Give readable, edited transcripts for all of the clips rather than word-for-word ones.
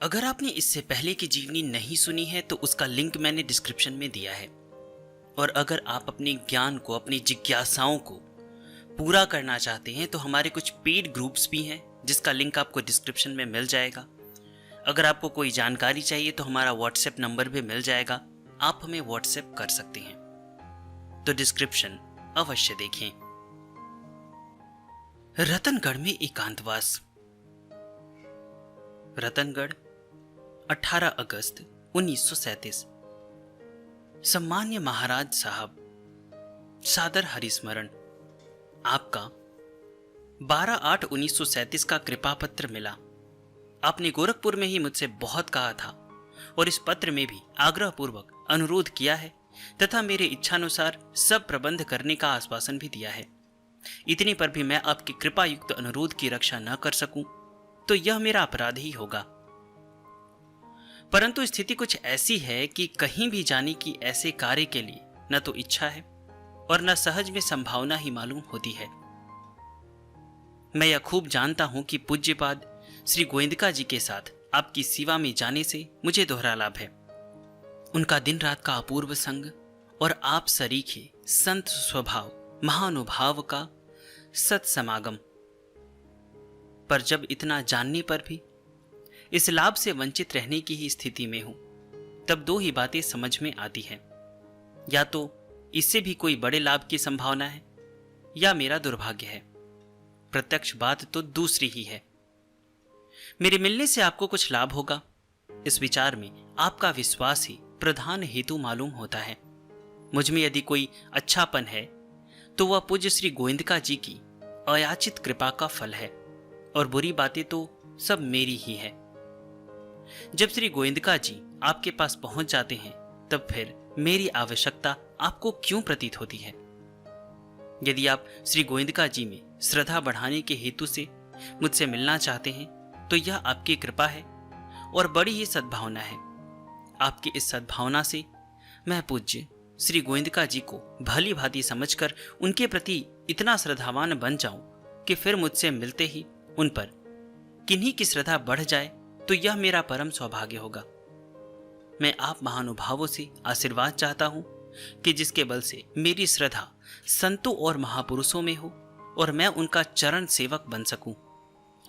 अगर आपने इससे पहले की जीवनी नहीं सुनी है तो उसका लिंक मैंने डिस्क्रिप्शन में दिया है। और अगर आप अपने ज्ञान को, अपनी जिज्ञासाओं को पूरा करना चाहते हैं तो हमारे कुछ पेड ग्रुप्स भी हैं जिसका लिंक आपको डिस्क्रिप्शन में मिल जाएगा। अगर आपको कोई जानकारी चाहिए तो हमारा व्हाट्सएप नंबर भी मिल जाएगा, आप हमें व्हाट्सएप कर सकते हैं। तो डिस्क्रिप्शन अवश्य देखें। रतनगढ़ में एकांतवास। रतनगढ़ 18 अगस्त 1937। सम्मान्य महाराज साहब, सादर हरिस्मरण। आपका 12/8/1937 का कृपा पत्र मिला। आपने गोरखपुर में ही मुझसे बहुत कहा था और इस पत्र में भी आग्रहपूर्वक अनुरोध किया है तथा मेरे इच्छानुसार सब प्रबंध करने का आश्वासन भी दिया है। इतने पर भी मैं आपके कृपा युक्त अनुरोध की रक्षा न कर सकूं तो यह मेरा अपराध ही होगा। परंतु स्थिति कुछ ऐसी है कि कहीं भी जाने की ऐसे कार्य के लिए न तो इच्छा है और न सहज में संभावना ही मालूम होती है। मैं यह खूब जानता हूं कि पूज्यपाद श्री गोविंदका जी के साथ आपकी सेवा में जाने से मुझे दोहरा लाभ है। उनका दिन रात का अपूर्व संग और आप सरीखे संत स्वभाव महानुभाव का सत्समागम। पर जब इतना जानने पर भी इस लाभ से वंचित रहने की ही स्थिति में हूं, तब दो ही बातें समझ में आती हैं। या तो इससे भी कोई बड़े लाभ की संभावना है या मेरा दुर्भाग्य है। प्रत्यक्ष बात तो दूसरी ही है। मेरे मिलने से आपको कुछ लाभ होगा, इस विचार में आपका विश्वास ही प्रधान हेतु मालूम होता है। मुझ में यदि कोई अच्छापन है तो वह पूज्य श्री गोविंदका जी की अयाचित कृपा का फल है और बुरी बातें तो सब मेरी ही है। जब श्री गोविंदका जी आपके पास पहुंच जाते हैं तब फिर मेरी आवश्यकता आपको क्यों प्रतीत होती है? यदि आप श्री गोविंदका जी में श्रद्धा बढ़ाने के हेतु से मुझसे मिलना चाहते हैं तो यह आपकी कृपा है और बड़ी ही सद्भावना है। आपकी इस सद्भावना से मैं पूज्य श्री गोविंदका जी को भली भांति समझकर उनके प्रति इतना श्रद्धावान बन जाऊं कि फिर मुझसे मिलते ही उन पर किन्हीं की श्रद्धा बढ़ जाए तो यह मेरा परम सौभाग्य होगा। मैं आप महानुभावों से आशीर्वाद चाहता हूं कि जिसके बल से मेरी श्रद्धा संतों और महापुरुषों में हो और मैं उनका चरण सेवक बन सकूं।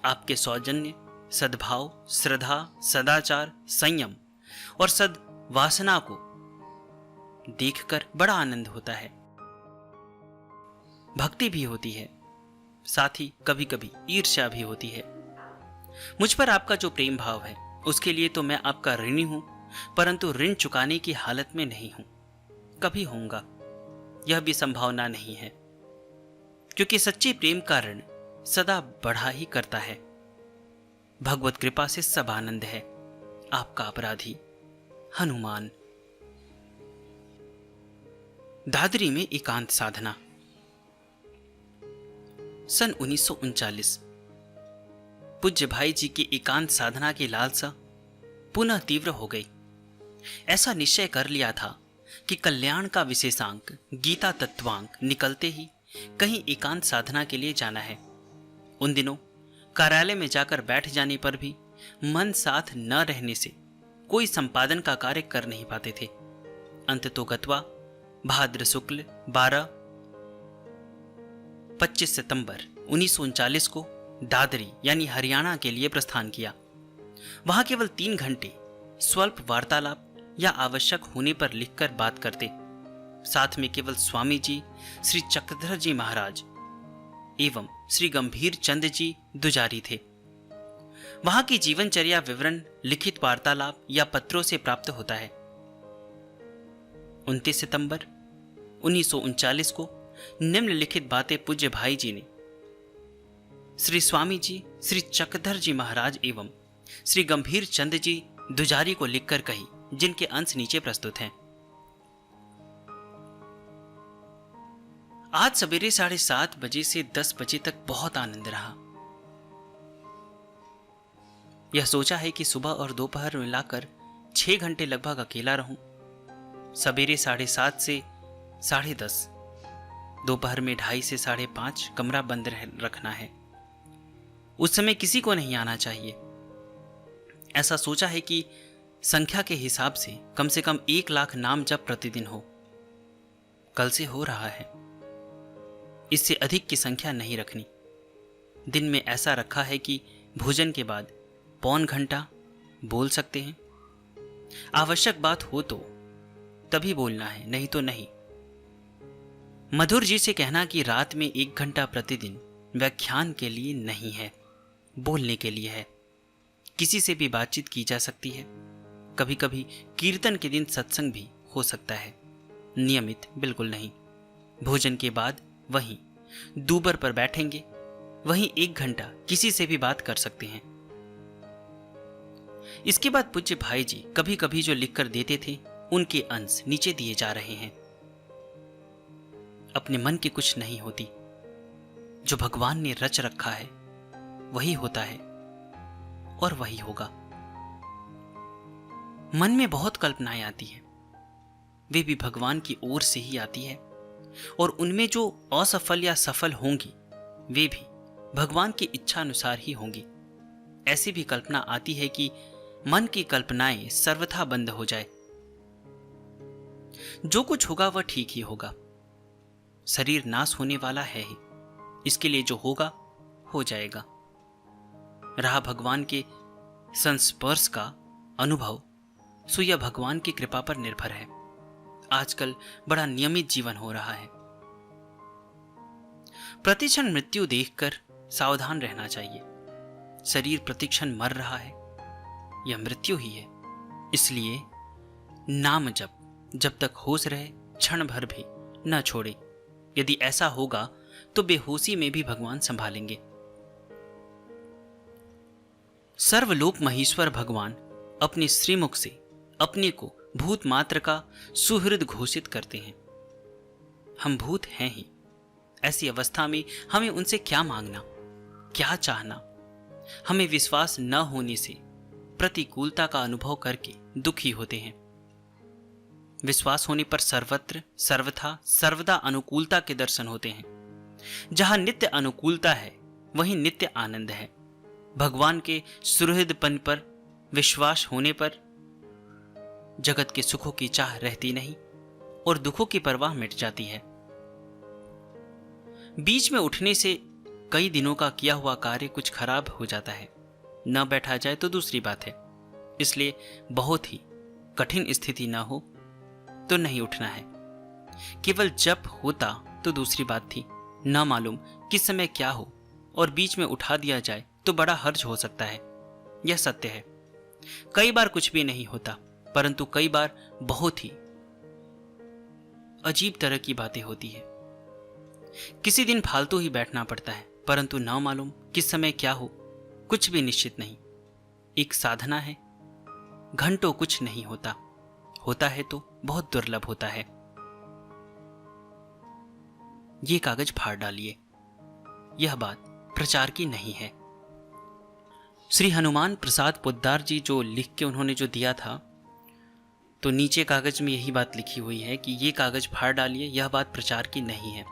आपके सौजन्य, सद्भाव, श्रद्धा, सदाचार, संयम और सद्वासना को देखकर बड़ा आनंद होता है। भक्ति भी होती है, साथ ही कभी कभी ईर्ष्या भी होती है। मुझ पर आपका जो प्रेम भाव है उसके लिए तो मैं आपका ऋणी हूं, परंतु ऋण चुकाने की हालत में नहीं हूं। कभी होऊंगा यह भी संभावना नहीं है, क्योंकि सच्चे प्रेम का ऋण सदा बढ़ा ही करता है। भगवत कृपा से सब आनंद है। आपका अपराधी हनुमान। दादरी में एकांत साधना। सन 1939। पूज्य भाई जी की एकांत साधना की लालसा पुनः तीव्र हो गई। ऐसा निश्चय कर लिया था कि कल्याण का विशेषांक गीता तत्वांक निकलते ही कहीं एकांत साधना के लिए जाना है। उन दिनों कार्यालय में जाकर बैठ जाने पर भी मन साथ न रहने से कोई संपादन का कार्य कर नहीं पाते थे। अंततोगत्वा भाद्र शुक्ल 25 सितंबर 1939 को दादरी यानी हरियाणा के लिए प्रस्थान किया। वहां केवल 3 घंटे स्वल्प वार्तालाप या आवश्यक होने पर लिखकर बात करते। साथ में केवल स्वामी जी श्री चक्रधर जी महाराज एवं श्री गंभीर चंद जी दुजारी थे। वहां की जीवनचर्या विवरण लिखित वार्तालाप या पत्रों से प्राप्त होता है। 29 सितंबर 1939 को निम्नलिखित बातें पूज्य भाई जी ने श्री स्वामी जी श्री चक्रधर जी महाराज एवं श्री गंभीर चंद जी दुजारी को लिखकर कही, जिनके अंश नीचे प्रस्तुत हैं। आज सवेरे 7:30 बजे से 10 बजे तक बहुत आनंद रहा। यह सोचा है कि सुबह और दोपहर मिलाकर 6 घंटे लगभग अकेला रहूं। सवेरे 7:30 से 10:30, दोपहर में 2:30 से 5:30 कमरा बंद रखना है। उस समय किसी को नहीं आना चाहिए। ऐसा सोचा है कि संख्या के हिसाब से कम 1 लाख नाम जप प्रतिदिन हो। कल से हो रहा है। इससे अधिक की संख्या नहीं रखनी। दिन में ऐसा रखा है कि भोजन के बाद पौन घंटा बोल सकते हैं। आवश्यक बात हो तो तभी बोलना है, नहीं तो नहीं। मधुर जी से कहना कि रात में 1 घंटा प्रतिदिन व्याख्यान के लिए नहीं है, बोलने के लिए है। किसी से भी बातचीत की जा सकती है। कभी कभी कीर्तन के दिन सत्संग भी हो सकता है, नियमित बिल्कुल नहीं। भोजन के बाद वहीं दूबर पर बैठेंगे, वहीं 1 घंटा किसी से भी बात कर सकते हैं। इसके बाद पूज्य भाई जी कभी कभी जो लिखकर देते थे उनके अंश नीचे दिए जा रहे हैं। अपने मन की कुछ नहीं होती। जो भगवान ने रच रखा है वही होता है और वही होगा। मन में बहुत कल्पनाएं आती हैं, वे भी भगवान की ओर से ही आती है, और उनमें जो असफल या सफल होंगी वे भी भगवान की इच्छा अनुसार ही होंगी। ऐसी भी कल्पना आती है कि मन की कल्पनाएं सर्वथा बंद हो जाए। जो कुछ होगा वह ठीक ही होगा। शरीर नाश होने वाला है ही, इसके लिए जो होगा हो जाएगा। रहा भगवान के संस्पर्श का अनुभव, सो यह भगवान की कृपा पर निर्भर है। आजकल बड़ा नियमित जीवन हो रहा है। प्रतिक्षण मृत्यु देखकर सावधान रहना चाहिए। शरीर प्रतिक्षण मर रहा है, यह मृत्यु ही है। इसलिए नाम जब तक होश रहे क्षण भर भी न छोड़े। यदि ऐसा होगा तो बेहोशी में भी भगवान संभालेंगे। सर्वलोक महेश्वर भगवान अपने श्रीमुख से अपने को भूत मात्र का सुहृद घोषित करते हैं। हम भूत हैं ही। ऐसी अवस्था में हमें उनसे क्या मांगना, क्या चाहना। हमें विश्वास न होने से प्रतिकूलता का अनुभव करके दुखी होते हैं। विश्वास होने पर सर्वत्र सर्वथा सर्वदा अनुकूलता के दर्शन होते हैं। जहां नित्य अनुकूलता है वहीं नित्य आनंद है। भगवान के सुहृदपन पर विश्वास होने पर जगत के सुखों की चाह रहती नहीं और दुखों की परवाह मिट जाती है। बीच में उठने से कई दिनों का किया हुआ कार्य कुछ खराब हो जाता है। न बैठा जाए तो दूसरी बात है। इसलिए बहुत ही कठिन स्थिति ना हो तो नहीं उठना है। केवल जब होता तो दूसरी बात थी। न मालूम किस समय क्या हो और बीच में उठा दिया जाए तो बड़ा हर्ज हो सकता है। यह सत्य है। कई बार कुछ भी नहीं होता, परंतु कई बार बहुत ही अजीब तरह की बातें होती है। किसी दिन फालतू ही बैठना पड़ता है, परंतु न मालूम किस समय क्या हो, कुछ भी निश्चित नहीं। एक साधना है। घंटों कुछ नहीं होता, होता है तो बहुत दुर्लभ होता है। ये कागज फाड़ डालिए। यह बात प्रचार की नहीं है। श्री हनुमान प्रसाद पोद्दार जी जो लिख के उन्होंने जो दिया था, तो नीचे कागज में यही बात लिखी हुई है कि ये कागज फाड़ डालिए, यह बात प्रचार की नहीं है।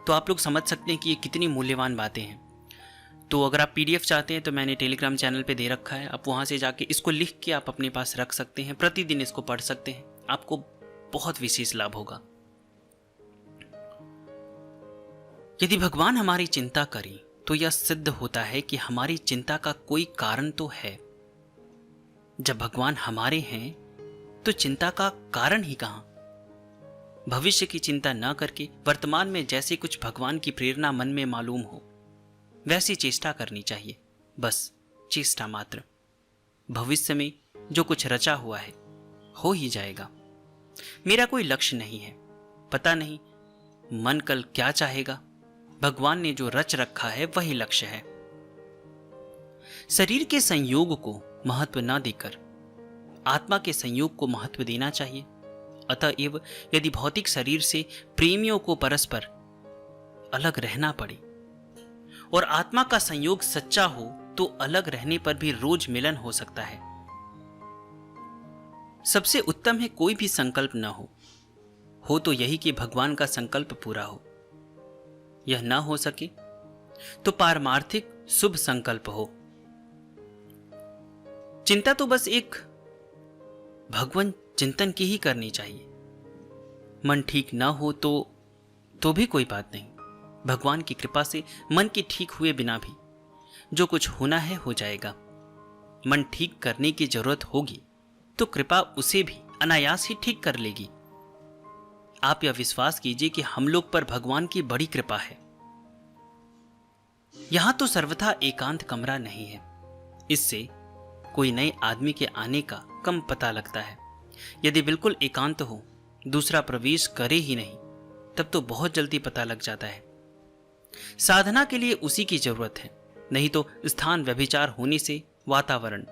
तो आप लोग समझ सकते हैं कि ये कितनी मूल्यवान बातें हैं। तो अगर आप पीडीएफ चाहते हैं तो मैंने टेलीग्राम चैनल पे दे रखा है। आप वहाँ से जाके इसको लिख के आप अपने पास रख सकते हैं। प्रतिदिन इसको पढ़ सकते हैं। आपको बहुत विशेष लाभ होगा। यदि भगवान हमारी चिंता करें तो यह सिद्ध होता है कि हमारी चिंता का कोई कारण तो है। जब भगवान हमारे हैं तो चिंता का कारण ही कहां। भविष्य की चिंता न करके वर्तमान में जैसे कुछ भगवान की प्रेरणा मन में मालूम हो वैसी चेष्टा करनी चाहिए। बस चेष्टा मात्र। भविष्य में जो कुछ रचा हुआ है हो ही जाएगा। मेरा कोई लक्ष्य नहीं है। पता नहीं मन कल क्या चाहेगा। भगवान ने जो रच रखा है वही लक्ष्य है। शरीर के संयोग को महत्व न देकर आत्मा के संयोग को महत्व देना चाहिए। अतएव यदि भौतिक शरीर से प्रेमियों को परस्पर अलग रहना पड़े और आत्मा का संयोग सच्चा हो तो अलग रहने पर भी रोज मिलन हो सकता है। सबसे उत्तम है कोई भी संकल्प न हो तो यही कि भगवान का संकल्प पूरा हो। यह न हो सके तो पारमार्थिक शुभ संकल्प हो। चिंता तो बस एक भगवान चिंतन की ही करनी चाहिए। मन ठीक ना हो तो भी कोई बात नहीं। भगवान की कृपा से मन के ठीक हुए बिना भी जो कुछ होना है हो जाएगा। मन ठीक करने की जरूरत होगी तो कृपा उसे भी अनायास ही ठीक कर लेगी। आप यह विश्वास कीजिए कि हम लोग पर भगवान की बड़ी कृपा है। यहां तो सर्वथा एकांत कमरा नहीं है। इससे कोई नए आदमी के आने का कम पता लगता है। यदि बिल्कुल एकांत हो, दूसरा प्रवेश करे ही नहीं, तब तो बहुत जल्दी पता लग जाता है। साधना के लिए उसी की जरूरत है। नहीं तो स्थान व्यभिचार होने से वातावरण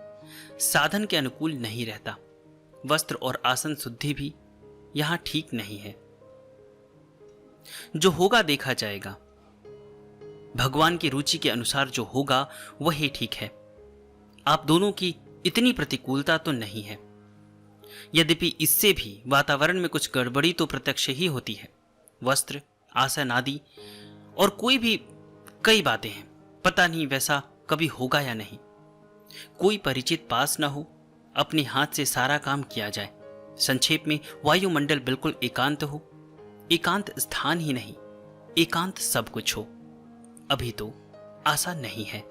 साधन के अनुकूल नहीं रहता। वस्त्र और आसन शुद्धि भी यहां ठीक नहीं है। जो होगा देखा जाएगा। भगवान की रुचि के अनुसार जो होगा वही ठीक है। आप दोनों की इतनी प्रतिकूलता तो नहीं है। यद्यपि इससे भी वातावरण में कुछ गड़बड़ी तो प्रत्यक्ष ही होती है। वस्त्र, आसन आदि और कोई भी कई बातें हैं। पता नहीं वैसा कभी होगा या नहीं। कोई परिचित पास न हो, अपने हाथ से सारा काम किया जाए। संक्षेप में वायुमंडल बिल्कुल एकांत हो। एकांत स्थान ही नहीं, एकांत सब कुछ हो। अभी तो आशा नहीं है।